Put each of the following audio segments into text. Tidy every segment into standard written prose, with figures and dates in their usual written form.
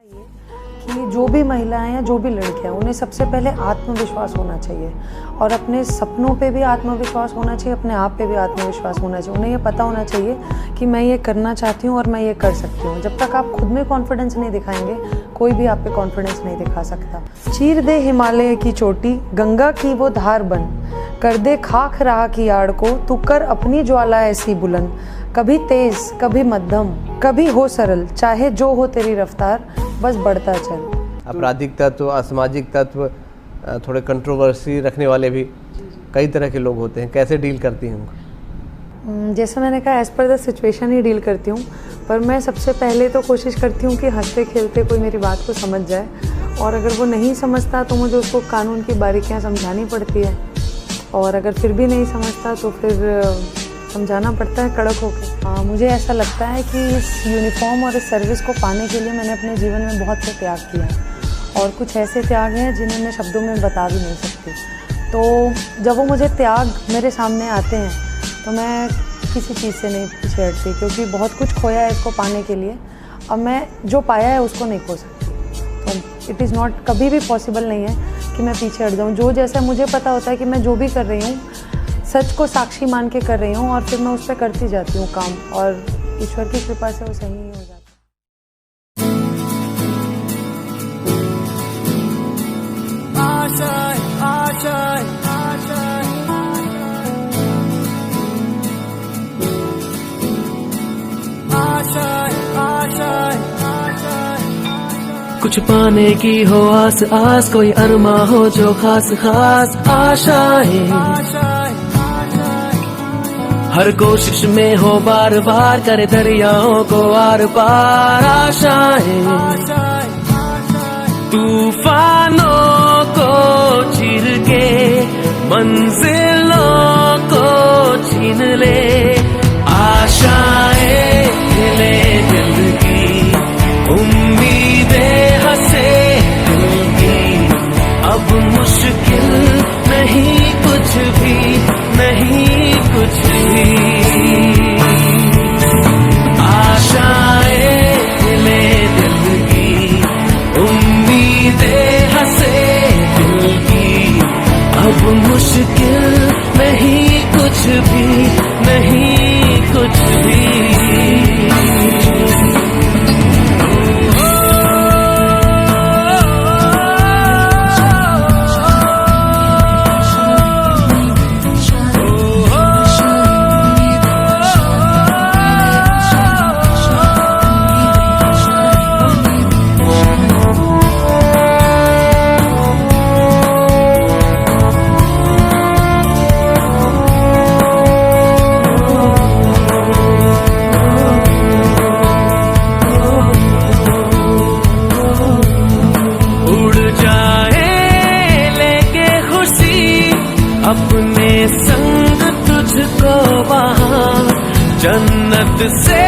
कि जो भी महिलाएं हैं, जो भी लड़कियां, उन्हें सबसे पहले आत्मविश्वास होना चाहिए और अपने सपनों पे भी आत्मविश्वास होना चाहिए, अपने आप पे भी आत्मविश्वास होना चाहिए। उन्हें ये पता होना चाहिए कि मैं ये करना चाहती हूँ और मैं ये कर सकती हूँ। जब तक आप खुद में कॉन्फिडेंस नहीं दिखाएंगे, कोई भी आप पे कॉन्फिडेंस नहीं दिखा सकता। चीर दे हिमालय की चोटी, गंगा की वो धार बन, कर दे खाक राह की आड़ को, तू कर अपनी ज्वाला ऐसी बुलंद। कभी तेज, कभी मध्यम, कभी हो सरल, चाहे जो हो तेरी रफ्तार, बस बढ़ता चल। आपराधिक तत्व, असामाजिक तत्व, थोड़े कंट्रोवर्सी रखने वाले भी कई तरह के लोग होते हैं, कैसे डील करती हैं उनको? जैसे मैंने कहा, as per the situation he deal करती हूँ, पर मैं सबसे पहले तो कोशिश करती हूँ कि हंसते खेलते कोई मेरी बात को समझ जाए, और अगर वो नहीं समझता तो मुझे उसको कानून की बारीकियाँ समझानी पड़ती है, और अगर फिर भी नहीं समझता तो फिर समझाना पड़ता है कड़क होकर। मुझे ऐसा लगता है कि इस यूनिफॉर्म और इस सर्विस को पाने के लिए मैंने अपने जीवन में बहुत से त्याग किया है, और कुछ ऐसे त्याग हैं जिन्हें मैं शब्दों में बता भी नहीं सकती। तो जब वो मुझे त्याग मेरे सामने आते हैं तो मैं किसी चीज़ से नहीं पीछे हटती, क्योंकि बहुत कुछ खोया है इसको पाने के लिए। अब मैं जो पाया है उसको नहीं खो सकती, तो इट इज़ नॉट, कभी भी पॉसिबल नहीं है कि मैं पीछे हट जाऊँ। जो जैसा मुझे पता होता है कि मैं जो भी कर रही हूँ सच को साक्षी मान के कर रही हूँ, और फिर मैं उस पर करती जाती हूँ काम, और ईश्वर की कृपा से वो सही ही हो जाता है। कुछ पाने की हो आस आस, कोई अरमा हो जो खास खास आशाएं, हर कोशिश में हो बार बार, करे दरियाओं को आर पार आशाएं। तूफानों को चीर के मंजिलों को छीन ले, आशाएं ले दिल की, उम्मीदें हंसे दिल की। अब मुश्किल नहीं कुछ भी, नहीं कुछ भी। आशाएं ले दिल की, उम्मीदें हंसे दिल की। अब मुश्किल नहीं कुछ भी, नहीं कुछ भी। अपने संग तुझको वहाँ जन्नत से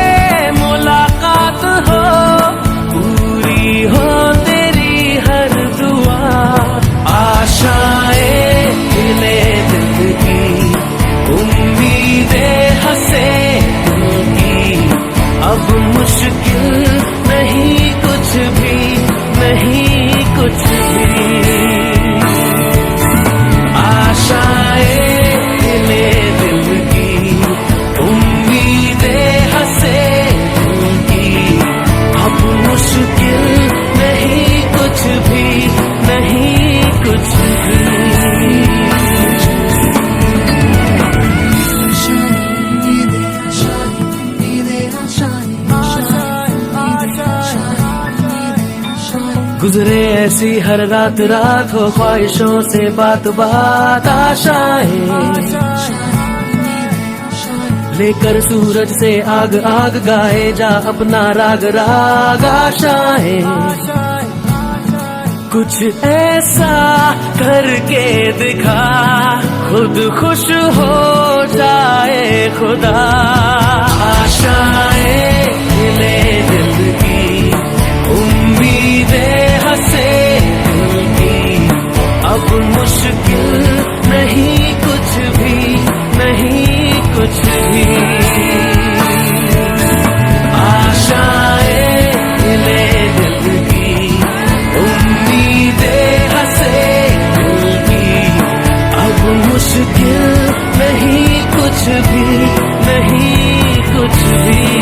मुलाकात हो, पूरी हो तेरी हर दुआ। आशाएं ले दिल की, उम्मीदें हंसे दिल की। अब मुश्किल नहीं कुछ भी, नहीं कुछ भी। गुजरे ऐसी हर रात रात, हो ख्वाहिशों से बात बात। आशाएं लेकर सूरज से आग आग, गाए जा अपना राग राग। आशाएं कुछ ऐसा करके दिखा, खुद खुश हो जाए खुदा। आशाएं ले दिल की, उम्मीदें हंसे दिल की। अब मुश्किल नहीं कुछ भी, नहीं कुछ भी। आशाएं ले दिल की, मुश्किल नहीं कुछ भी, नहीं कुछ भी।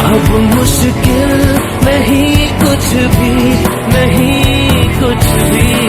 अब मुश्किल नहीं कुछ भी, नहीं कुछ भी।